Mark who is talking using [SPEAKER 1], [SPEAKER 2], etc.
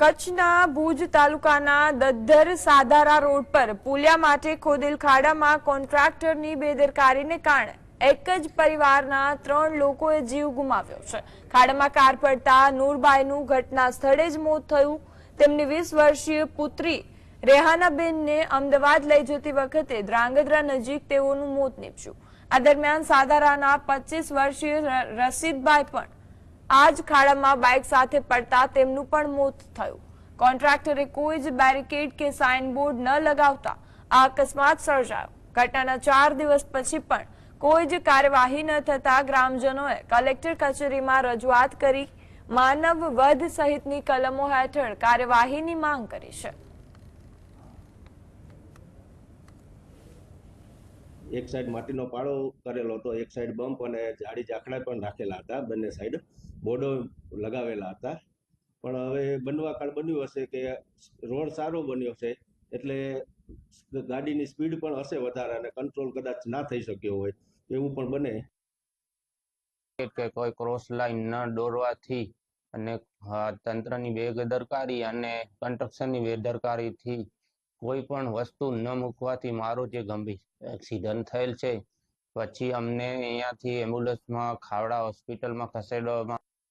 [SPEAKER 1] કચ્છના ભુજ તાલુકાના દદ્ધર સાધારા રોડ પર પુલિયા માટે ખોદેલ ખાડામાં કોન્ટ્રાક્ટરની બેદરકારીને કારણે એક જ પરિવારના 3 લોકોએ જીવ ગુમાવ્યો છે। ખાડામાં કાર પડતા નૂરબાઈનું ઘટના સ્થળે જ મોત થયું। તેમની 20 વર્ષીય પુત્રી રેહાનાબેનને અમદાવાદ લઈ જતી વખતે ધ્રાંગધ્રા નજીક તેઓનું મોત નીપજ્યું। આ દરમિયાન સાધારાના 25 વર્ષીય રસીદભાઈ પણ आज खाड़ा बाइक साथ पड़ता तेमनु पण मौत थयुं। कॉन्ट्राक्टरे कोई ज बेरिकेड के साइन बोर्ड न लगावता आ अकस्मात सर्जायो। घटनाना 4 दिवस पछी पण कोई ज कार्यवाही न थता ग्रामजनोए कलेक्टर कचेरी में रजूआत करी मानव वध सहितनी कलमों हेठळ कार्यवाहीनी मांग करी छे।
[SPEAKER 2] एक साइड माटीनो पाड़ो करेलो हतो, एक साइड बम्प अने जाड़ी जाखड़ा पण राखेला हता। बंने साइड बोर्डो लगावेला हता। पण हवे बनवाकाळ बन्युं हशे के रोड सारो बन्यो छे એટલે ગાડીની સ્પીડ પણ હશે વધારે અને કંટ્રોલ કદાચ ના થઈ શક્યો હોય એવું પણ બને
[SPEAKER 3] કે કોઈ ક્રોસ લાઈન ન દોરવાથી અને તંત્રની બેદરકારી અને કન્સ્ટ્રક્શનની બેદરકારીથી કોઈ પણ વસ્તુ ન મૂકવાથી મારો જે ગંભીર એક્સિડન્ટ થયેલ છે। પછી અમને અહીંયાથી એમ્બ્યુલન્સમાં ખાવડા હોસ્પિટલમાં ખસેડવામાં